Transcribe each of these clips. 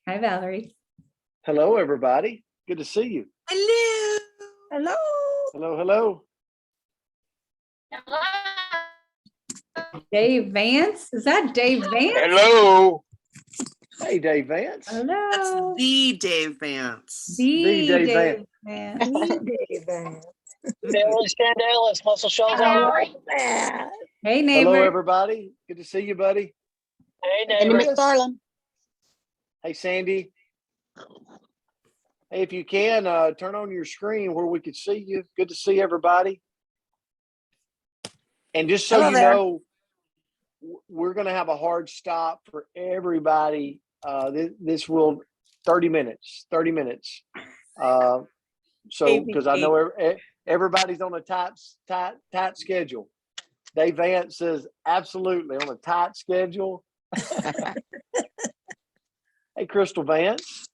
Hi, Valerie. Hello, everybody. Good to see you. Hello. Hello. Hello, hello. Dave Vance. Is that Dave Vance? Hello. Hey, Dave Vance. Hello. That's the Dave Vance. The Dave Dave Vance. Dave Vance. Dallas, Dallas, muscle shows I out. like that. Hey, neighbor. Hello, everybody. Good to see you, buddy. Hey, Andy neighbor. McFarland. Hey, Sandy. Hey, if you can, turn on your screen where we could see you. Good to see everybody. And just so Hello you there. know, we're going to have a hard stop for everybody. This will 30 minutes. So, because I know everybody's on a tight schedule. Dave Vance says, absolutely on a tight schedule. Hey, Crystal Vance,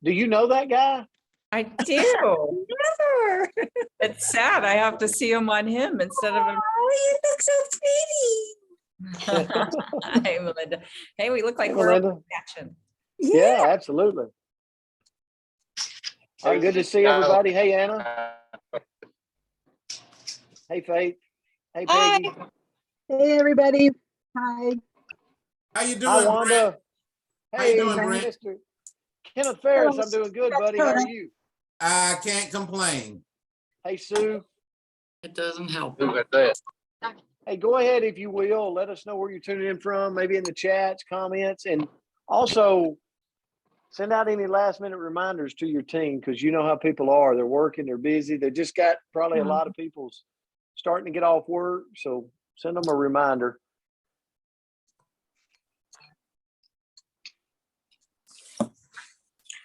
do you know that guy? I do. Never. It's sad. I have to see him on him instead of him. Oh, you look so pretty. Hey, Melinda. Hey, we look like Hey, we're Melinda. matching. Yeah, absolutely. All right, good to see everybody. Hey, Anna. Hey, Faith. Hey, Peggy. Hey, everybody. Hi. How you doing, Hi, Brent? Wanda. How you Hey, doing, Brent? Mr. Kenneth Ferris. I'm doing good, buddy. How are you? I can't complain. Hey, Sue. It doesn't help. Look at that. Hey, go ahead if you will. Let us know where you're tuning in from, maybe in the chats, comments, and also send out any last-minute reminders to your team because you know how people are. They're working, they're busy. They just got probably a lot of people starting to get off work, so send them a reminder.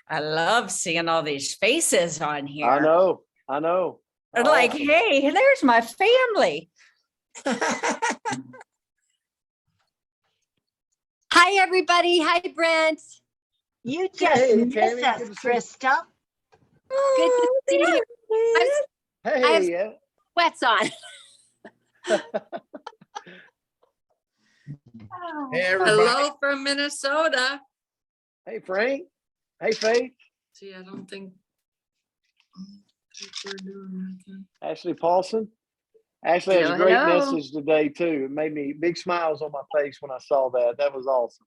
I love seeing all these faces on here. I know. They're like, Awesome. hey, there's my family. Hi, everybody. Hi, Brent. You just Hey, missed Tammy, us, good to see you. Krista. Good to see you. I have Hey, yeah. sweats on. Hey, everybody. Hello from Minnesota. Hey, Frank. Hey, Faith. See, I don't think we're doing anything. Ashley Paulson. Ashley has a Hello, great hello. message today, too. It made me big smiles on my face when I saw that. That was awesome.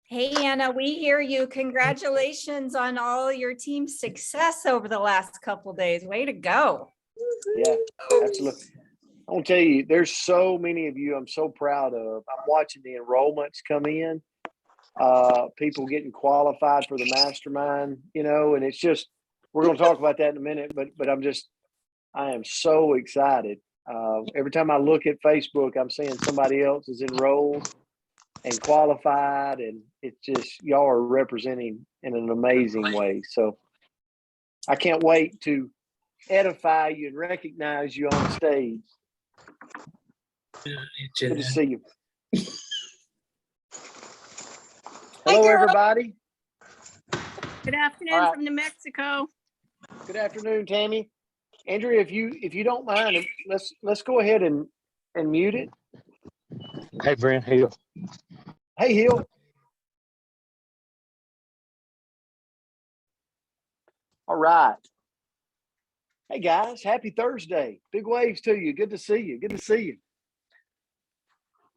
Hey, Anna, we hear you. Congratulations on all your team's success over the last couple of days. Way to go. Yeah, absolutely. I want to tell you, there's so many of you I'm so proud of. I'm watching the enrollments come in, people getting qualified for the Mastermind, and it's just, we're going to talk about that in a minute, but I am so excited. Every time I look at Facebook, I'm seeing somebody else is enrolled and qualified, and it's just, y'all are representing in an amazing way. So I can't wait to edify you and recognize you on stage. Good to see you. Hello, girl. everybody. Good afternoon All right. from New Mexico. Good afternoon, Tammy. Andrea, if you don't mind, let's go ahead and mute it. Hey, Brent. Hey. Hey, Hill. All right. Hey, guys. Happy Thursday. Big waves to you. Good to see you. Good to see you.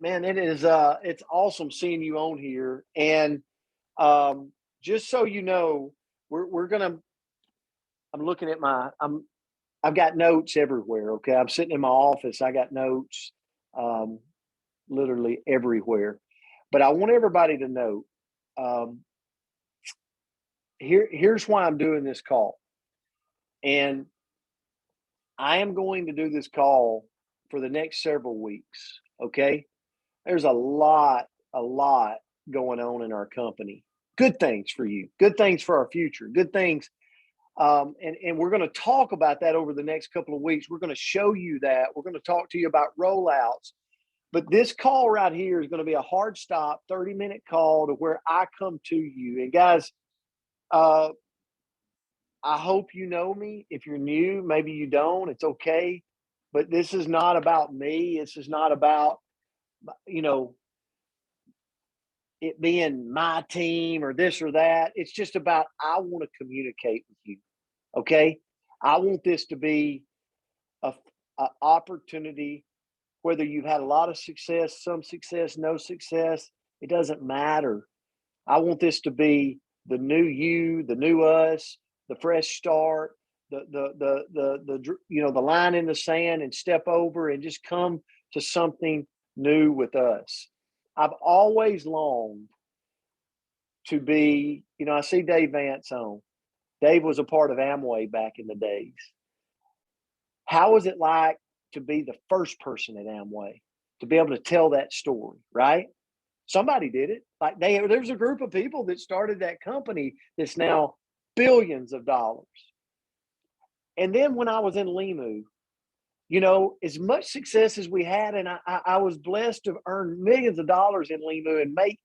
Man, it's awesome seeing you on here. And just so you know, I'm looking at I've got notes everywhere. Okay. I'm sitting in my office. I got notes literally everywhere. But I want everybody to know here's why I'm doing this call. And I am going to do this call for the next several weeks. Okay. There's a lot going on in our company. Good things for you, good things for our future, good things. And we're going to talk about that over the next couple of weeks. We're going to show you that. We're going to talk to you about rollouts. But this call right here is going to be a hard stop, 30-minute call to where I come to you. And guys, I hope you know me. If you're new, maybe you don't, it's okay. But this is not about me. This is not about, it being my team or this or that. It's just about, I want to communicate with you. Okay. I want this to be a opportunity, whether you've had a lot of success, some success, no success, it doesn't matter. I want this to be the new you, the new us, the fresh start, the line in the sand, and step over and just come to something new with us. I've always longed to be, I see Dave Vance on. Dave was a part of Amway back in the days. How was it like to be the first person at Amway, to be able to tell that story, right? Somebody did it. Like there's a group of people that started that company that's now billions of dollars. And then when I was in Limu, as much success as we had, and I was blessed to earn millions of dollars in Limu and make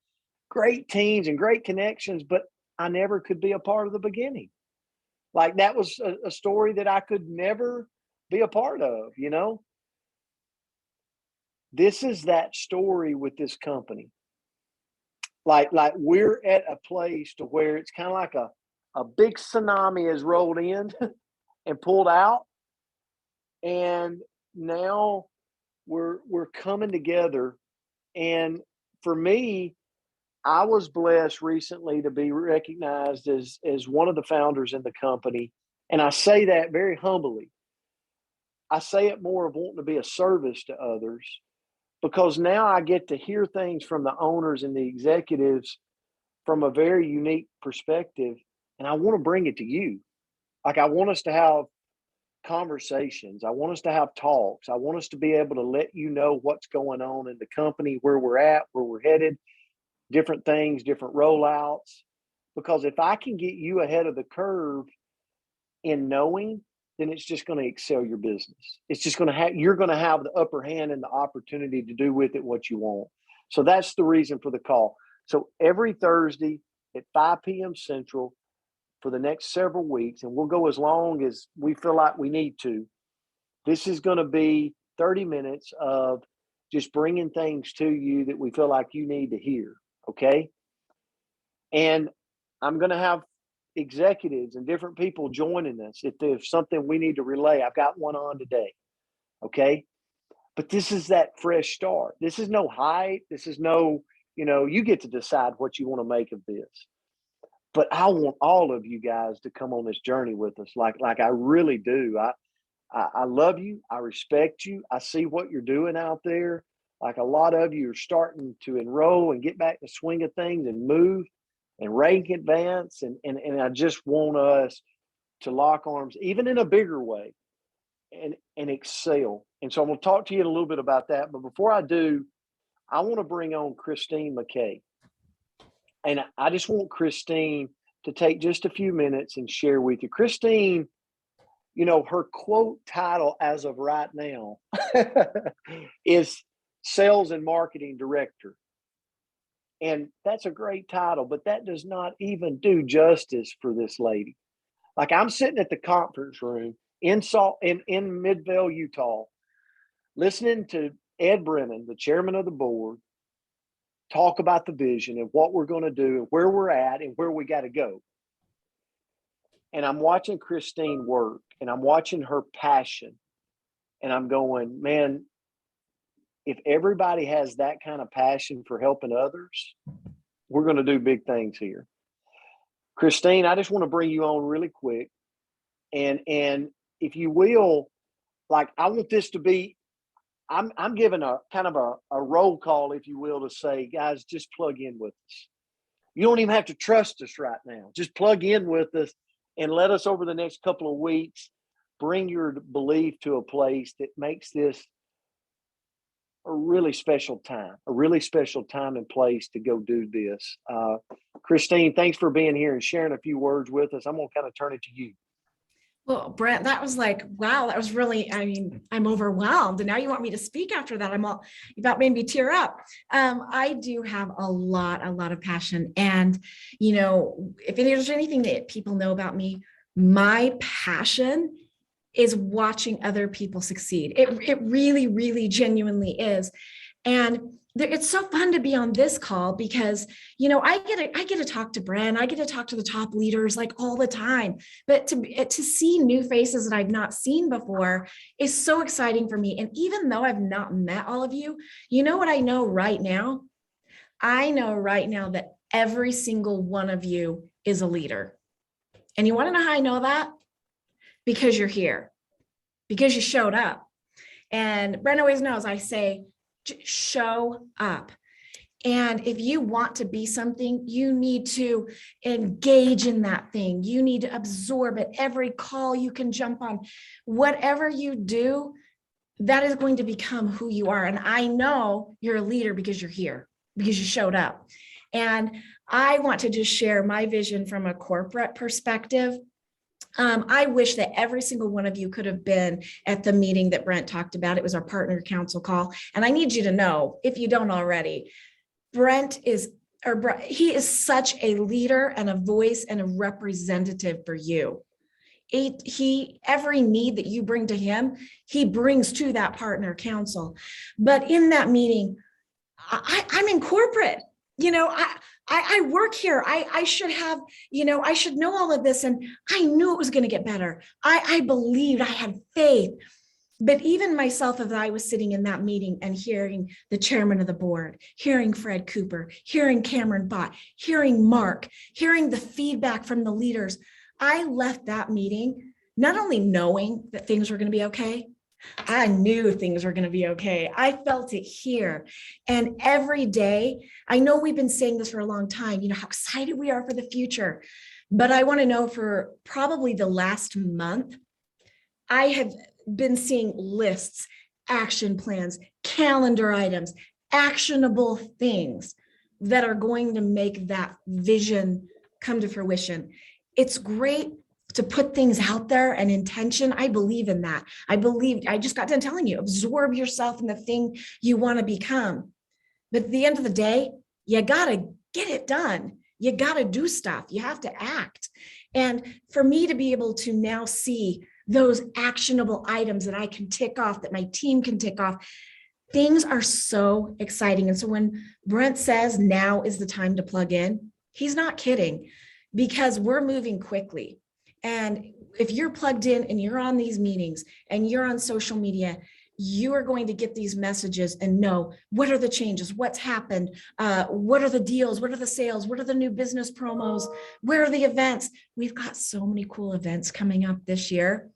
great teams and great connections, but I never could be a part of the beginning. Like that was a story that I could never be a part of, This is that story with this company. Like we're at a place to where it's kind of like a big tsunami has rolled in and pulled out. And now we're coming together. And for me, I was blessed recently to be recognized as one of the founders in the company. And I say that very humbly. I say it more of wanting to be a service to others, because now I get to hear things from the owners and the executives from a very unique perspective. And I want to bring it to you. Like, I want us to have conversations. I want us to have talks. I want us to be able to let you know what's going on in the company, where we're at, where we're headed, different things, different rollouts. Because if I can get you ahead of the curve in knowing, then it's just going to excel your business. It's just going to have, you're going to have the upper hand and the opportunity to do with it what you want. So that's the reason for the call. So every Thursday at 5 p.m. Central for the next several weeks, and we'll go as long as we feel like we need to. This is going to be 30 minutes of just bringing things to you that we feel like you need to hear. Okay. And I'm going to have executives and different people joining us. If there's something we need to relay, I've got one on today. Okay. But this is that fresh start. This is no hype. This is no, you get to decide what you want to make of this. But I want all of you guys to come on this journey with us. Like I really do. I love you. I respect you. I see what you're doing out there. Like a lot of you are starting to enroll and get back to swing of things and move and rank advance. And I just want us to lock arms, even in a bigger way, and excel. And so I'm going to talk to you in a little bit about that. But before I do, I want to bring on Christine McKay. And I just want Christine to take just a few minutes and share with you. Christine, her quote title as of right now is Sales and Marketing Director. And that's a great title, but that does not even do justice for this lady. Like, I'm sitting at the conference room in Midvale, Utah, listening to Ed Brennan, the chairman of the board, talk about the vision and what we're going to do and where we're at and where we got to go. And I'm watching Christine work, and I'm watching her passion, and I'm going, man, if everybody has that kind of passion for helping others, we're going to do big things here. Christine, I just want to bring you on really quick. And if you will, like, I want this to be, I'm giving a kind of a roll call, if you will, to say, guys, just plug in with us. You don't even have to trust us right now. Just plug in with us and let us, over the next couple of weeks, bring your belief to a place that makes this a really special time and place to go do this. Christine, thanks for being here and sharing a few words with us. I'm going to kind of turn it to you. Well, Brent, that was like, wow, that was really, I'm overwhelmed. And now you want me to speak after that. You about made me tear up. I do have a lot of passion. And, if there's anything that people know about me, my passion is watching other people succeed. It really, really genuinely is. And it's so fun to be on this call because, you know, I get to talk to Bren, I get to talk to the top leaders like all the time, but to see new faces that I've not seen before is so exciting for me. And even though I've not met all of you, you know what I know right now? I know right now that every single one of you is a leader. And you want to know how I know that? Because you're here, because you showed up. And Bren always knows I say, show up. And if you want to be something, you need to engage in that thing. You need to absorb it. Every call you can jump on, whatever you do, that is going to become who you are. And I know you're a leader because you're here, because you showed up. And I want to just share my vision from a corporate perspective. I wish that every single one of you could have been at the meeting that Brent talked about. It was our partner council call. And I need you to know, if you don't already, he is such a leader and a voice and a representative for you. Every need that you bring to him, he brings to that partner council. But in that meeting, I'm in corporate. You know, I work here. I should have, you know, I should know all of this. And I knew it was going to get better. I believed, I had faith. But even myself, as I was sitting in that meeting and hearing the chairman of the board, hearing Fred Cooper, hearing Cameron Bott, hearing Mark, hearing the feedback from the leaders, I left that meeting not only knowing that things were going to be okay, I knew things were going to be okay. I felt it here. And every day, I know we've been saying this for a long time, you know, how excited we are for the future. But I want to know, for probably the last month, I have been seeing lists, action plans, calendar items, actionable things that are going to make that vision come to fruition. It's great to put things out there and intention. I believe in that. I just got done telling you, absorb yourself in the thing you want to become. But at the end of the day, you got to get it done. You got to do stuff. You have to act. And for me to be able to now see those actionable items that I can tick off, that my team can tick off, things are so exciting. And so when Brent says now is the time to plug in, he's not kidding, because we're moving quickly. And if you're plugged in and you're on these meetings and you're on social media, you are going to get these messages and know what are the changes, what's happened, what are the deals, what are the sales, what are the new business promos, where are the events. We've got so many cool events coming up this year.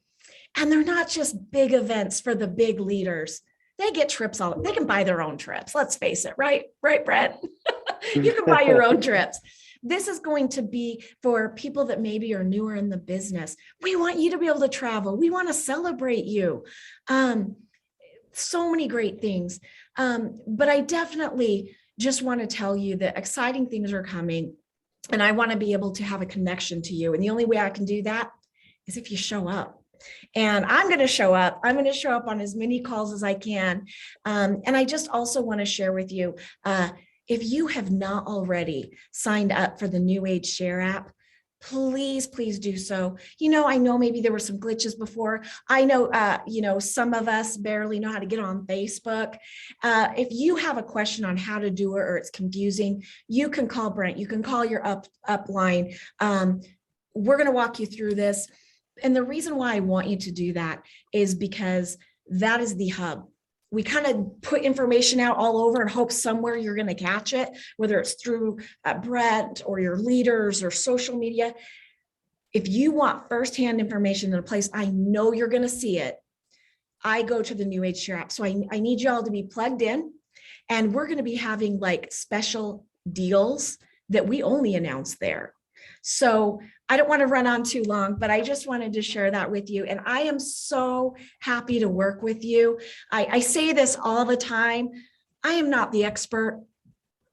And they're not just big events for the big leaders. They get trips, they can buy their own trips. Let's face it, right, Brett? You can buy your own trips. This is going to be for people that maybe are newer in the business. We want you to be able to travel. We want to celebrate you. So many great things. But I definitely just want to tell you that exciting things are coming. And I want to be able to have a connection to you. And the only way I can do that is if you show up. And I'm going to show up. I'm going to show up on as many calls as I can. And I just also want to share with you, if you have not already signed up for the NewAge Share app, please do so. You know, I know maybe there were some glitches before. I know, you know, some of us barely know how to get on Facebook. If you have a question on how to do it or it's confusing, you can call Brent. You can call your upline. We're going to walk you through this. And the reason why I want you to do that is because that is the hub. We kind of put information out all over and hope somewhere you're going to catch it, whether it's through Brett or your leaders or social media. If you want firsthand information in a place I know you're going to see it, I go to the NewAge Share app. So I need you all to be plugged in, and we're going to be having like special deals that we only announce there. So I don't want to run on too long, but I just wanted to share that with you. And I am so happy to work with you. I say this all the time. I am not the expert.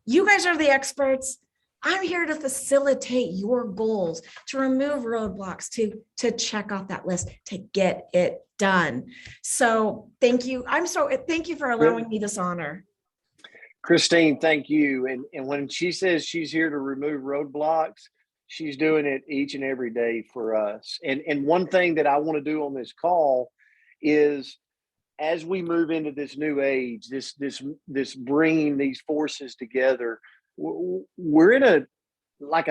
You guys are the experts. I'm here to facilitate your goals, to remove roadblocks, to check off that list, to get it done. So thank you. Thank you for allowing me this honor. Christine, thank you. And when she says she's here to remove roadblocks, she's doing it each and every day for us. And one thing that I want to do on this call is as we move into this new age, this bringing these forces together, we're in a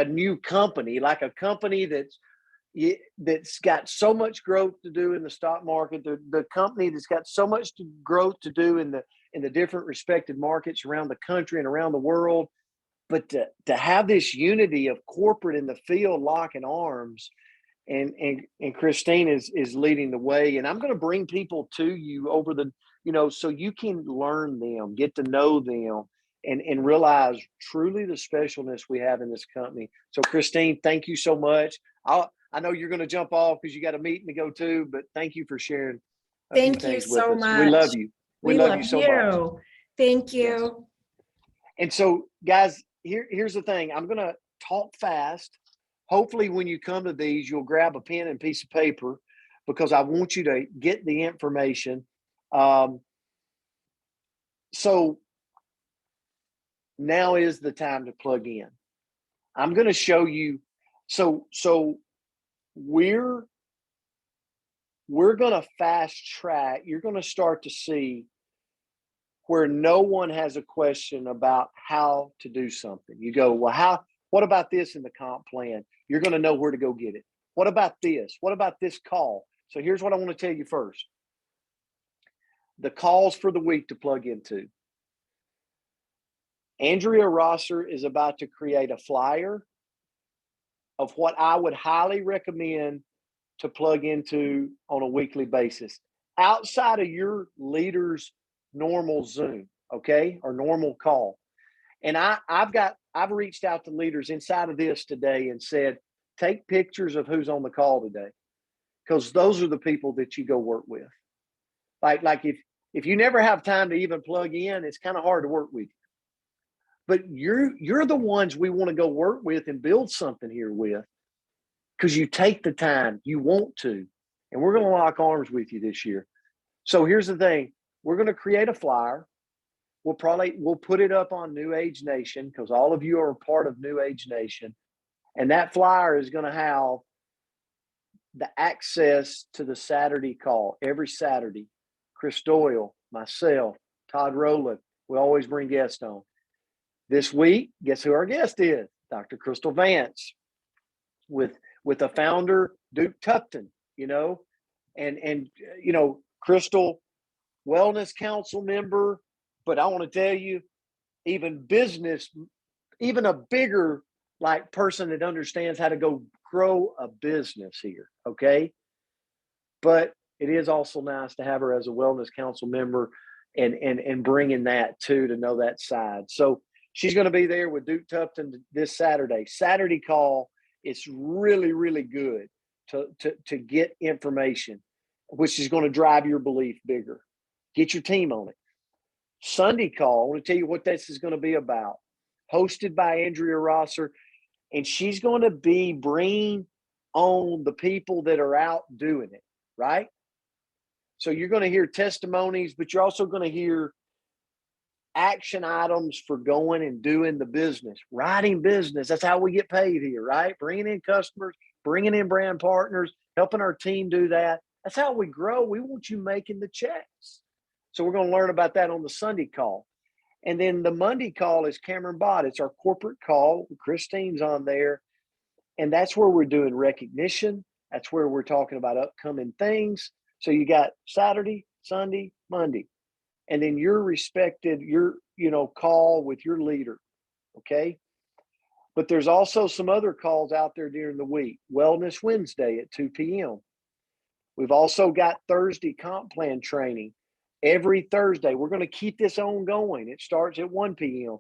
new company, like a company that's got so much growth to do in the stock market, the company that's got so much growth to do in the different respected markets around the country and around the world. But to have this unity of corporate in the field locking arms, and Christine is leading the way. And I'm going to bring people to you over so you can learn them, get to know them, and realize truly the specialness we have in this company. So Christine, thank you so much. I know you're going to jump off because you got a meeting to go to, but thank you for sharing a few Thank you things with so us. much. We love you. We love you so much. Thank Yes. you. And so, guys, here's the thing. I'm going to talk fast. Hopefully, when you come to these, you'll grab a pen and piece of paper because I want you to get the information. So now is the time to plug in. I'm going to show you. So we're going to fast track. You're going to start to see where no one has a question about how to do something. You go, well, what about this in the comp plan? You're going to know where to go get it. What about this? What about this call? So here's what I want to tell you first. The calls for the week to plug into. Andrea Rosser is about to create a flyer of what I would highly recommend to plug into on a weekly basis outside of your leader's normal Zoom, okay, or normal call. And I've reached out to leaders inside of this today and said, take pictures of who's on the call today, because those are the people that you go work with. Like if you never have time to even plug in, it's kind of hard to work with you. But you're the ones we want to go work with and build something here with, because you take the time, you want to, and we're going to lock arms with you this year. So here's the thing. We're going to create a flyer. We'll put it up on NewAge Nation because all of you are a part of NewAge Nation. And that flyer is going to have the access to the Saturday call every Saturday. Chris Doyle, myself, Todd Rowland, we always bring guests on. This week, guess who our guest is? Dr. Crystal Vance with the founder, Duke Tupton, and Crystal, Wellness Council member, but I want to tell you, even a bigger person that understands how to go grow a business here, okay? But it is also nice to have her as a Wellness Council member and bringing that too, to know that side. So she's going to be there with Duke Tupton this Saturday. Saturday call, it's really, really good to get information, which is going to drive your belief bigger. Get your team on it. Sunday call, I want to tell you what this is going to be about. Hosted by Andrea Rosser, and she's going to be bringing on the people that are out doing it, right? So you're going to hear testimonies, but you're also going to hear action items for going and doing the business, writing business. That's how we get paid here, right? Bringing in customers, bringing in brand partners, helping our team do that. That's how we grow. We want you making the checks. So we're going to learn about that on the Sunday call. And then the Monday call is Cameron Bott. It's our corporate call. Christine's on there. And that's where we're doing recognition. That's where we're talking about upcoming things. So you got Saturday, Sunday, Monday. And then your call with your leader. Okay. But there's also some other calls out there during the week. Wellness Wednesday at 2 p.m. We've also got Thursday comp plan training. Every Thursday, we're going to keep this on going. It starts at 1 p.m.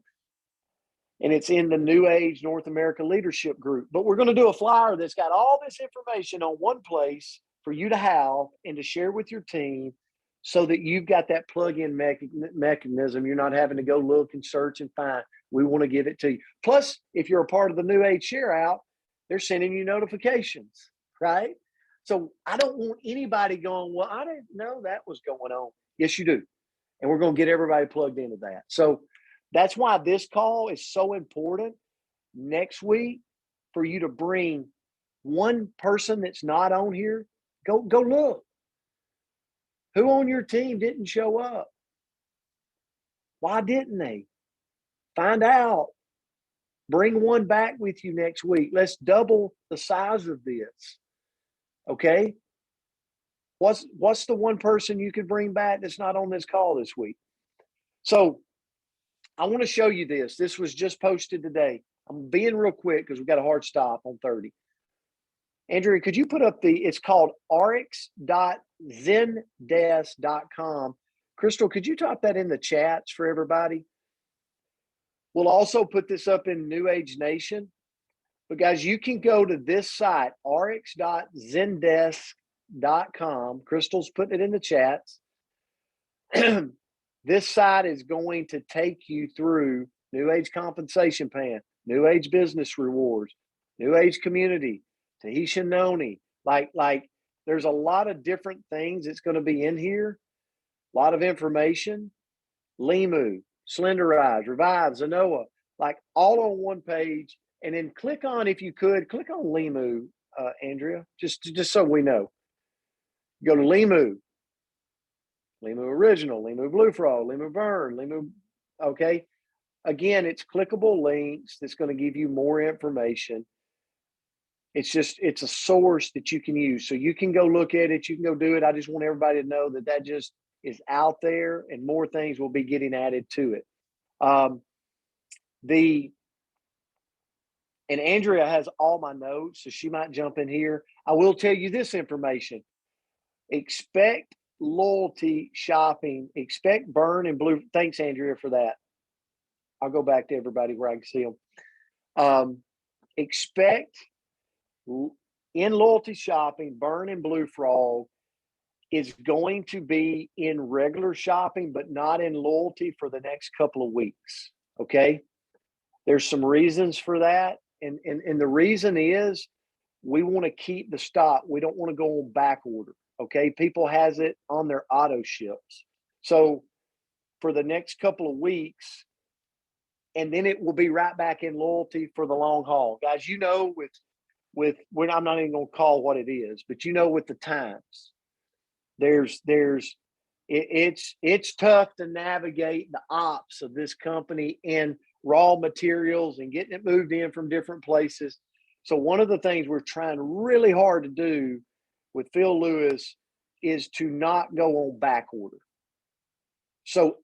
and it's in the NewAge North America Leadership Group. But we're going to do a flyer that's got all this information on one place for you to have and to share with your team, so that you've got that plug-in mechanism. You're not having to go look and search and find. We want to give it to you. Plus, if you're a part of the NewAge Share Out, they're sending you notifications, right? So I don't want anybody going, well, I didn't know that was going on. Yes, you do. And we're going to get everybody plugged into that. So that's why this call is so important next week, for you to bring one person that's not on here. Go look. Who on your team didn't show up? Why didn't they? Find out. Bring one back with you next week. Let's double the size of this. Okay? What's the one person you could bring back that's not on this call this week? So I want to show you this. This was just posted today. I'm being real quick because we've got a hard stop on 30. Andrea, could you put up it's called rx.zendesk.com. Crystal, could you type that in the chats for everybody? We'll also put this up in NewAge Nation. But guys, you can go to this site, rx.zendesk.com. Crystal's putting it in the chats. This site is going to take you through NewAge compensation plan, NewAge business rewards, NewAge community, Tahitian Noni. Like there's a lot of different things that's going to be in here. A lot of information. Limu, Slenderize, Revive, Zenoa, like all on one page. And then click on, if you could, click on Limu, Andrea, just so we know. Go to Limu Original, Limu Blue Frog, Limu Burn, Limu, okay? Again, it's clickable links that's going to give you more information. It's a source that you can use. So you can go look at it, you can go do it. I just want everybody to know that just is out there and more things will be getting added to it. And Andrea has all my notes, so she might jump in here. I will tell you this information. Expect loyalty shopping, expect burn and blue. Thanks, Andrea, for that. I'll go back to everybody where I can see them. Expect in loyalty shopping, burn and blue frog is going to be in regular shopping, but not in loyalty for the next couple of weeks. Okay. There's some reasons for that. And the reason is we want to keep the stock. We don't want to go on back order. Okay. People has it on their auto ships. So for the next couple of weeks, and then it will be right back in loyalty for the long haul. Guys, you know, when I'm not even going to call what it is, but you know, with the times, it's tough to navigate the ops of this company and raw materials and getting it moved in from different places. So one of the things we're trying really hard to do with Phil Lewis is to not go on back order. So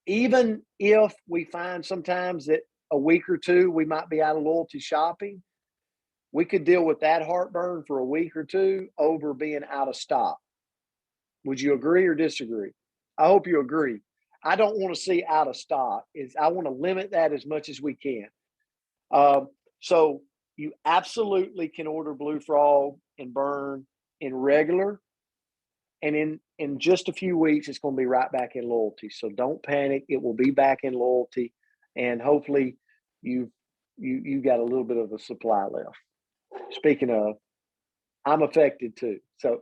even if we find sometimes that a week or two we might be out of loyalty shopping, we could deal with that heartburn for a week or two over being out of stock. Would you agree or disagree? I hope you agree. I don't want to see out of stock. I want to limit that as much as we can. So you absolutely can order Blue Frog and Burn in regular. And in just a few weeks, it's going to be right back in loyalty. So don't panic. It will be back in loyalty. And hopefully you got a little bit of a supply left. Speaking of, I'm affected too. So,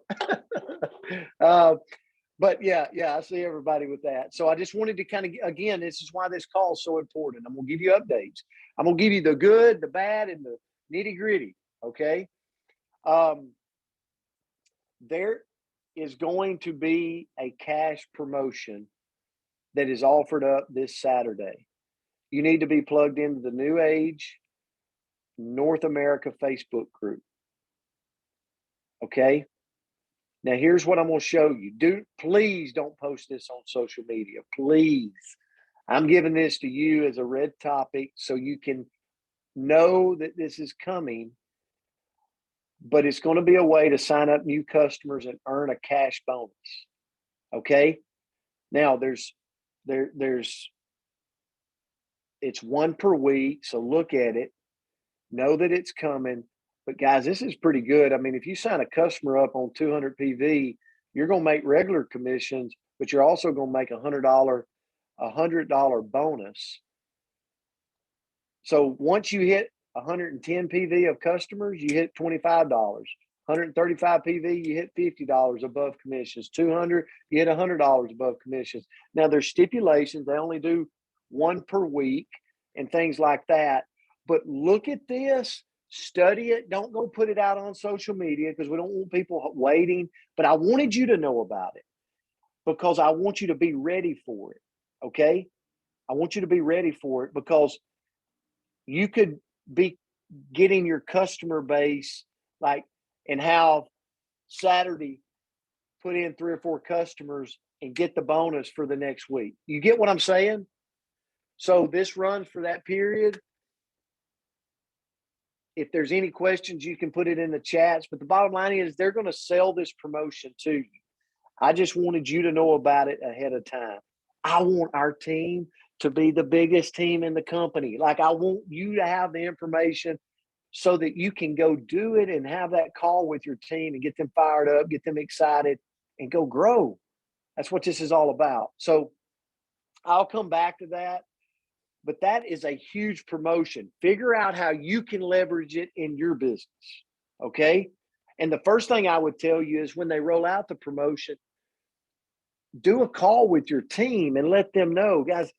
but yeah, I see everybody with that. So I just wanted to kind of, again, this is why this call is so important. I'm going to give you updates. I'm going to give you the good, the bad, and the nitty gritty. Okay. There is going to be a cash promotion that is offered up this Saturday. You need to be plugged into the NewAge North America Facebook group. Okay. Now here's what I'm going to show you. Please don't post this on social media. Please. I'm giving this to you as a red topic so you can know that this is coming, but it's going to be a way to sign up new customers and earn a cash bonus. Okay. Now it's one per week. So look at it, know that it's coming. But guys, this is pretty good. I mean, if you sign a customer up on 200 PV, you're going to make regular commissions, but you're also going to make $100 bonus. So once you hit 110 PV of customers, you hit $25. 135 PV, you hit $50 above commissions. 200, you hit $100 above commissions. Now there's stipulations. They only do one per week and things like that. But look at this. Study it. Don't go put it out on social media because we don't want people waiting. But I wanted you to know about it. because I want you to be ready for it. Okay. I want you to be ready for it because you could be getting your customer base like and have Saturday put in 3 or 4 customers and get the bonus for the next week. You get what I'm saying? So this runs for that period. If there's any questions, you can put it in the chats. But the bottom line is they're going to sell this promotion to you. I just wanted you to know about it ahead of time. I want our team to be the biggest team in the company. Like I want you to have the information so that you can go do it and have that call with your team and get them fired up, get them excited, and go grow. That's what this is all about. So I'll come back to that. But that is a huge promotion. Figure out how you can leverage it in your business. Okay. And the first thing I would tell you is when they roll out the promotion, do a call with your team and let them know, guys,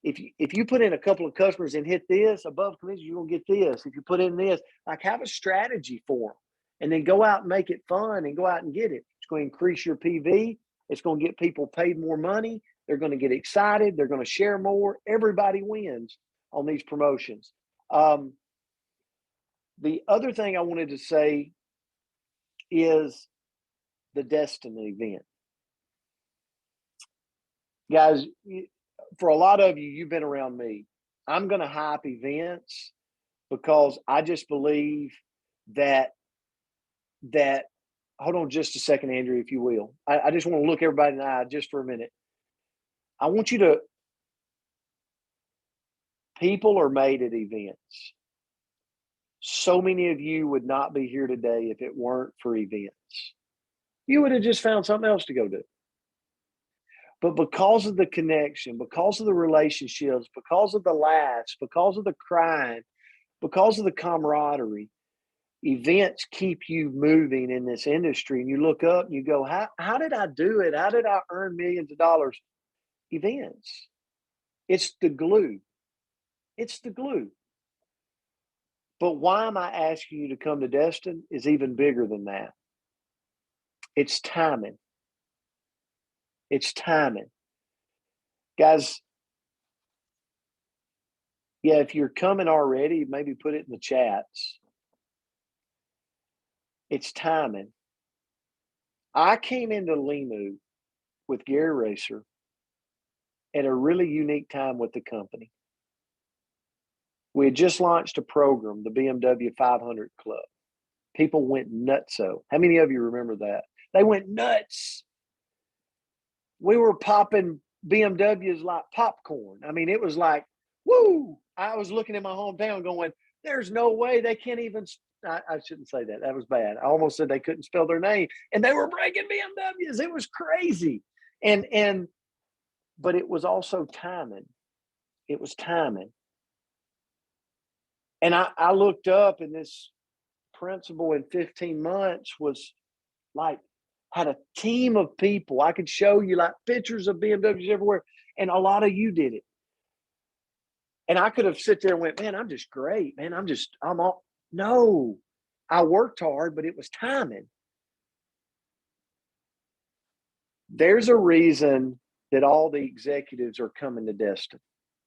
if you put in a couple of customers and hit this above commission, you're going to get this. If you put in this, like have a strategy for them and then go out and make it fun and go out and get it. It's going to increase your PV. It's going to get people paid more money. They're going to get excited. They're going to share more. Everybody wins on these promotions. The other thing I wanted to say is the Destiny event. Guys, for a lot of you, you've been around me. I'm going to hype events because I just believe that hold on just a second, Andrew, if you will. I just want to look everybody in the eye just for a minute. I want you to, people are made at events. So many of you would not be here today if it weren't for events. You would have just found something else to go do. But because of the connection, because of the relationships, because of the laughs, because of the crying, because of the camaraderie, events keep you moving in this industry. And you look up and you go, how did I do it? How did I earn millions of dollars? Events. It's the glue. It's the glue. But why am I asking you to come to Destin is even bigger than that. It's timing. It's timing. Guys, yeah, if you're coming already, maybe put it in the chats. It's timing. I came into Limu with Gary Racer at a really unique time with the company. We had just launched a program, the BMW 500 Club. People went nutso. How many of you remember that? They went nuts. We were popping BMWs like popcorn. I mean, it was like, woo! I was looking at my hometown going, there's no way they can't even, I shouldn't say that. That was bad. I almost said they couldn't spell their name and they were breaking BMWs. It was crazy. But it was also timing. It was timing. And I looked up and this principal in 15 months was like, had a team of people. I could show you like pictures of BMWs everywhere. And a lot of you did it. And I could have sit there and went, man, I'm just great, man. I'm all, no, I worked hard, but it was timing. There's a reason that all the executives are coming to Destin.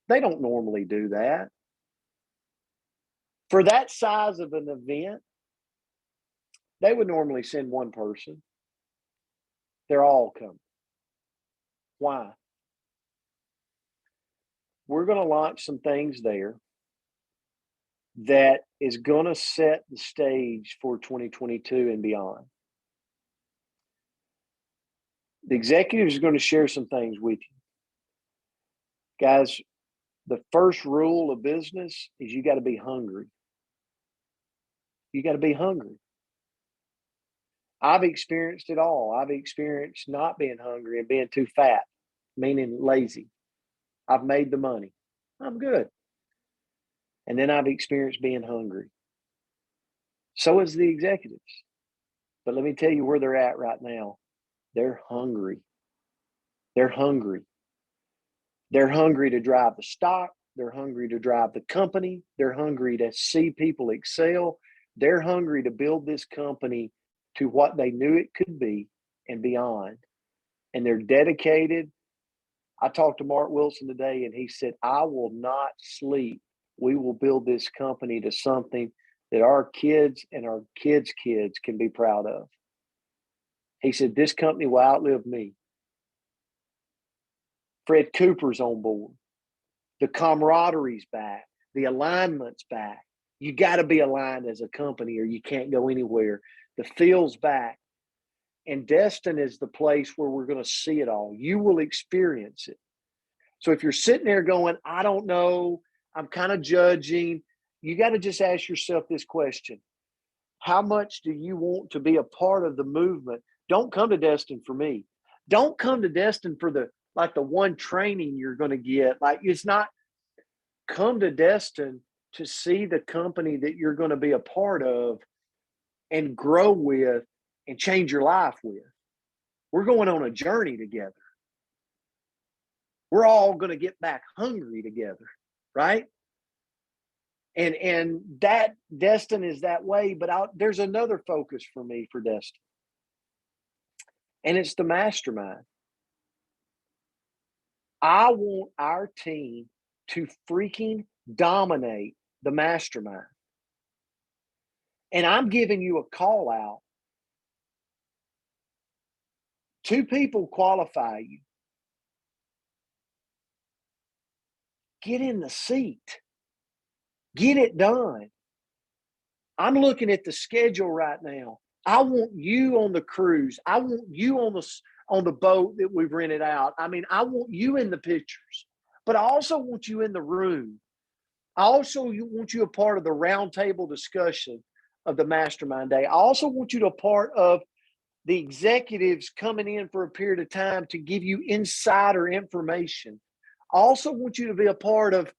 They don't normally do that. For that size of an event, they would normally send one person. They're all coming. Why? We're going to launch some things there that is going to set the stage for 2022 and beyond. The executives are going to share some things with you. Guys, the first rule of business is you got to be hungry. You got to be hungry. I've experienced it all. I've experienced not being hungry and being too fat, meaning lazy. I've made the money. I'm good. And then I've experienced being hungry. So is the executives. But let me tell you where they're at right now. They're hungry. They're hungry. They're hungry to drive the stock. They're hungry to drive the company. They're hungry to see people excel. They're hungry to build this company to what they knew it could be and beyond. and they're dedicated. I talked to Mark Wilson today, and he said, I will not sleep. We will build this company to something that our kids and our kids' kids can be proud of. He said, this company will outlive me. Fred Cooper's on board. The camaraderie's back. The alignment's back. You got to be aligned as a company or you can't go anywhere. The feel's back. And Destin is the place where we're going to see it all. You will experience it. So if you're sitting there going, I don't know, I'm kind of judging, you got to just ask yourself this question. How much do you want to be a part of the movement? Don't come to Destin for me. Don't come to Destin for the one training you're going to get. Like, it's not, come to Destin to see the company that you're going to be a part of and grow with and change your life with. We're going on a journey together. We're all going to get back hungry together, right? And that Destin is that way, but there's another focus for me for Destin. And it's the mastermind. I want our team to freaking dominate the mastermind. And I'm giving you a call out. 2 people qualify you. Get in the seat. Get it done. I'm looking at the schedule right now. I want you on the cruise. I want you on the boat that we've rented out. I mean, I want you in the pictures, but I also want you in the room. I also want you a part of the roundtable discussion of the mastermind day. I also want you to be a part of the executives coming in for a period of time to give you insider information. I also want you to be a part of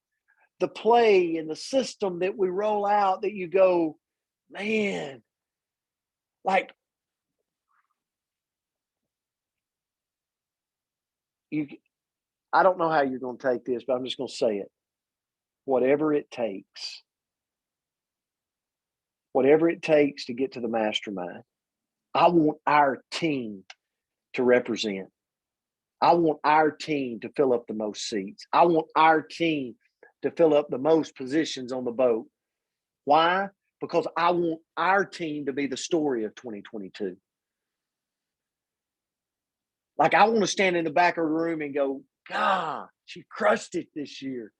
the play and the system that we roll out that you go, man, like I don't know how you're going to take this, but I'm just going to say it. Whatever it takes to get to the mastermind, I want our team to represent. I want our team to fill up the most seats. I want our team to fill up the most positions on the boat. Why? Because I want our team to be the story of 2022. Like, I want to stand in the back of the room and go, God, she crushed it this year.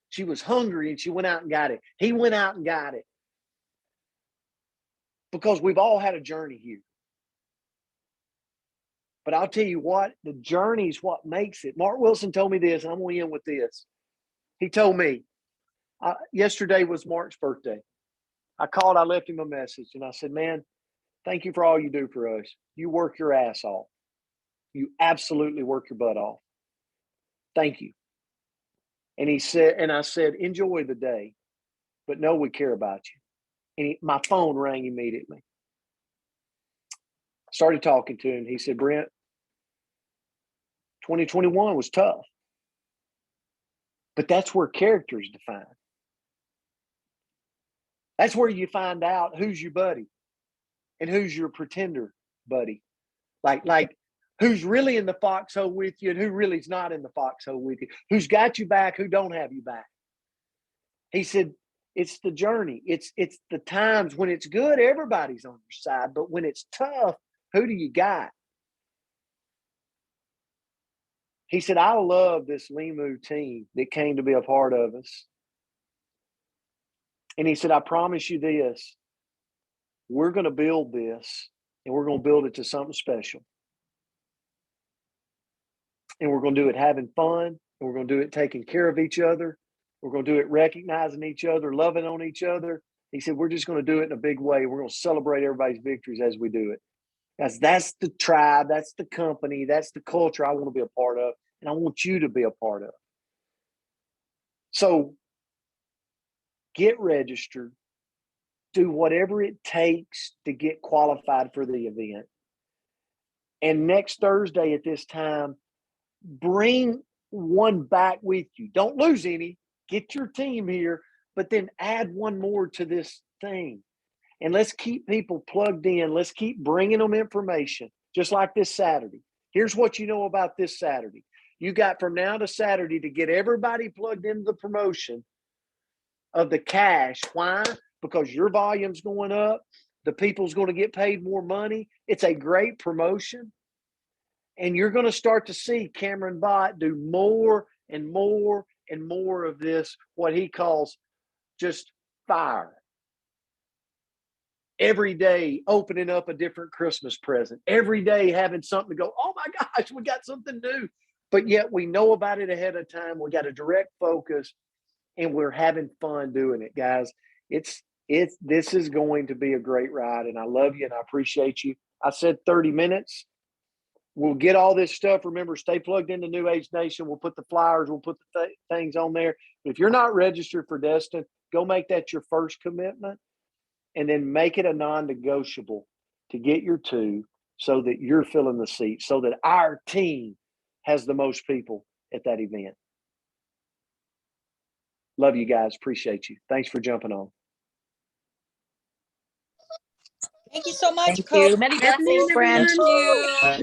She was hungry and she went out and got it. He went out and got it. Because we've all had a journey here. But I'll tell you what, the journey is what makes it. Mark Wilson told me this, and I'm going to end with this. He told me, yesterday was Mark's birthday. I called, I left him a message, and I said, man, thank you for all you do for us. You work your ass off. You absolutely work your butt off. Thank you. And he said, and I said, enjoy the day, but know we care about you. And my phone rang immediately. I started talking to him. He said, Brent, 2021 was tough, but that's where character is defined. That's where you find out who's your buddy and who's your pretender buddy. Like who's really in the foxhole with you and who really is not in the foxhole with you. Who's got you back, who don't have you back. He said, it's the journey. It's the times when it's good, everybody's on your side. But when it's tough, who do you got? He said, I love this Limu team that came to be a part of us. And he said, I promise you this, we're going to build this and we're going to build it to something special. And we're going to do it having fun. And we're going to do it taking care of each other. We're going to do it recognizing each other, loving on each other. He said, we're just going to do it in a big way. We're going to celebrate everybody's victories as we do it. That's the tribe. That's the company. That's the culture I want to be a part of. And I want you to be a part of. So get registered. Do whatever it takes to get qualified for the event. And next Thursday at this time, bring one back with you. Don't lose any. Get your team here, but then add one more to this thing. And let's keep people plugged in. Let's keep bringing them information, just like this Saturday. Here's what you know about this Saturday. You got from now to Saturday to get everybody plugged into the promotion of the cash. Why? Because your volume's going up. The people's going to get paid more money. It's a great promotion. And you're going to start to see Cameron Bott do more and more and more of this, what he calls just fire. Every day opening up a different Christmas present. Every day having something to go, oh my gosh, we got something new. But yet we know about it ahead of time. We got a direct focus and we're having fun doing it, guys. This is going to be a great ride, and I love you and I appreciate you. I said 30 minutes. We'll get all this stuff. Remember, stay plugged into NewAge Nation. We'll put the flyers, we'll put the things on there. If you're not registered for Destin, go make that your first commitment and then make it a non-negotiable to get your 2 so that you're filling the seat, so that our team has the most people at that event. Love you guys. Appreciate you. Thanks for jumping on. Thank you so much, Thank Coach. you. Many blessings, friend. Thank you.